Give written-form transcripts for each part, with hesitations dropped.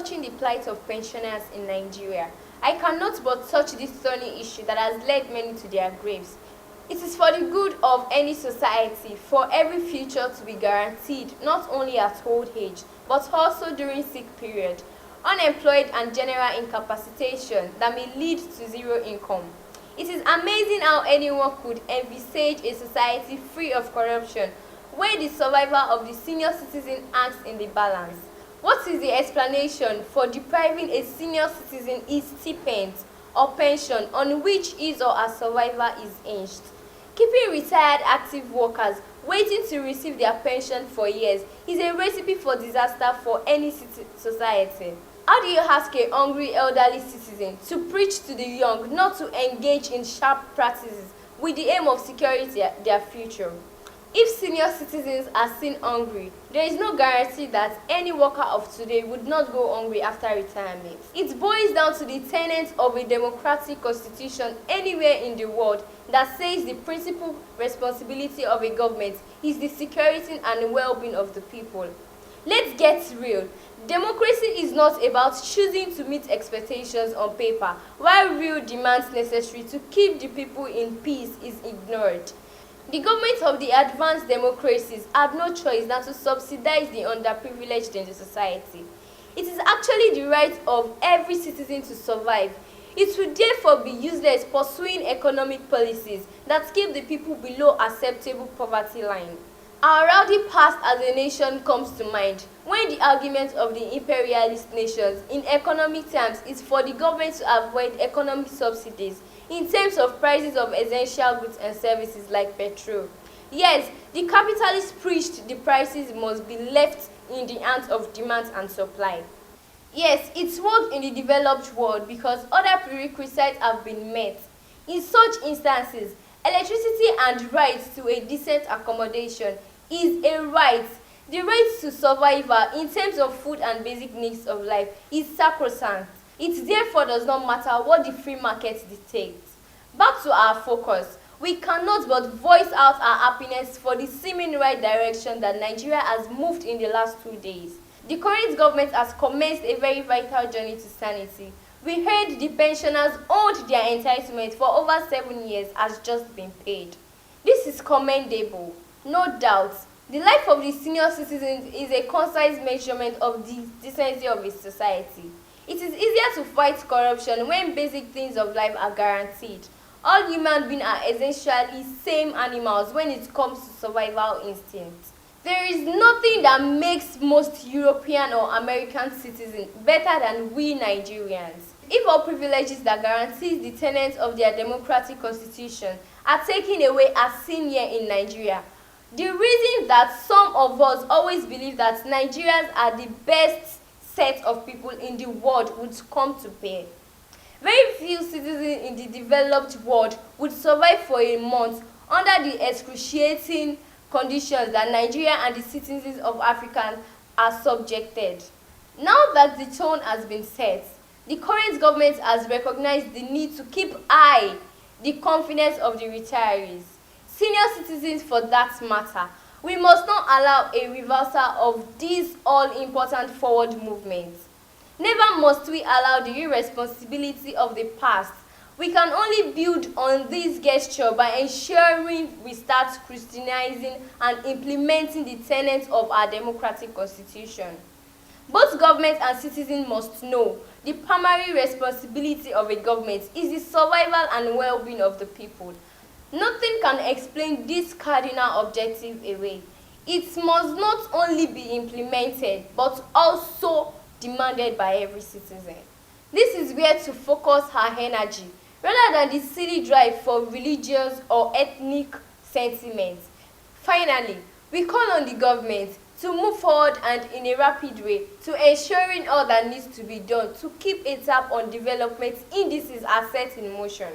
touching the plight of pensioners in Nigeria, I cannot but touch this thorny issue that has led many to their graves. It is for the good of any society for every future to be guaranteed not only at old age, but also during sick period, unemployed and general incapacitation that may lead to zero income. It is amazing how anyone could envisage a society free of corruption, where the survival of the senior citizen hangs in the balance. What is the explanation for depriving a senior citizen his stipend or pension on which his or her survival is hinged? Keeping retired active workers waiting to receive their pension for years is a recipe for disaster for any society. How do you ask a hungry elderly citizen to preach to the young not to engage in sharp practices with the aim of securing their future? If senior citizens are seen hungry, there is no guarantee that any worker of today would not go hungry after retirement. It boils down to the tenets of a democratic constitution anywhere in the world that says the principal responsibility of a government is the security and well-being of the people. Let's get real. Democracy is not about choosing to meet expectations on paper, while real demands necessary to keep the people in peace is ignored. The government of the advanced democracies have no choice than to subsidize the underprivileged in the society. It is actually the right of every citizen to survive. It would therefore be useless pursuing economic policies that keep the people below acceptable poverty line. Our rowdy past as a nation comes to mind when the argument of the imperialist nations in economic terms is for the government to avoid economic subsidies in terms of prices of essential goods and services like petrol. Yes, the capitalists preached the prices must be left in the hands of demand and supply. Yes, it's worked in the developed world because other prerequisites have been met. In such instances, electricity and right to a decent accommodation is a right. The right to survival in terms of food and basic needs of life is sacrosanct. It therefore does not matter what the free market dictates. Back to our focus, we cannot but voice out our happiness for the seeming right direction that Nigeria has moved in the last 2 days. The current government has commenced a very vital journey to sanity. We heard the pensioners owed their entitlement for over 7 years has just been paid. This is commendable, no doubt. The life of the senior citizens is a concise measurement of the decency of a society. It is easier to fight corruption when basic things of life are guaranteed. All human beings are essentially same animals when it comes to survival instinct. There is nothing that makes most European or American citizens better than we Nigerians. If all privileges that guarantees the tenets of their democratic constitution are taken away as seen here in Nigeria, the reason that some of us always believe that Nigerians are the best set of people in the world would come to bear. Very few citizens in the developed world would survive for a month under the excruciating conditions that Nigeria and the citizens of Africa are subjected. Now that the tone has been set, the current government has recognized the need to keep high the confidence of the retirees, senior citizens for that matter. We must not allow a reversal of these all-important forward movements. Never must we allow the irresponsibility of the past. We can only build on this gesture by ensuring we start scrutinizing and implementing the tenets of our democratic constitution. Both government and citizens must know the primary responsibility of a government is the survival and well-being of the people. Nothing can explain this cardinal objective away. It must not only be implemented, but also demanded by every citizen. This is where to focus our energy, rather than the silly drive for religious or ethnic sentiments. Finally, we call on the government to move forward and in a rapid way to ensuring all that needs to be done to keep a tap on development indices are set in motion.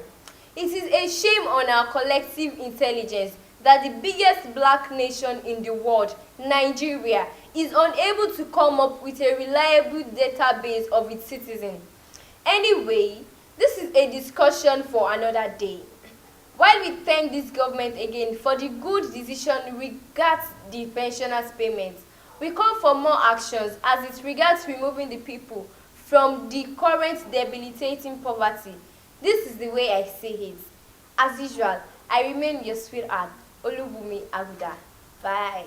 It is a shame on our collective intelligence that the biggest black nation in the world, Nigeria, is unable to come up with a reliable database of its citizens. Anyway, this is a discussion for another day. While we thank this government again for the good decision regards the pensioners' payments, we call for more actions as it regards removing the people from the current debilitating poverty. This is the way I see it. As usual, I remain your sweetheart, Olubumi Aguda. Bye.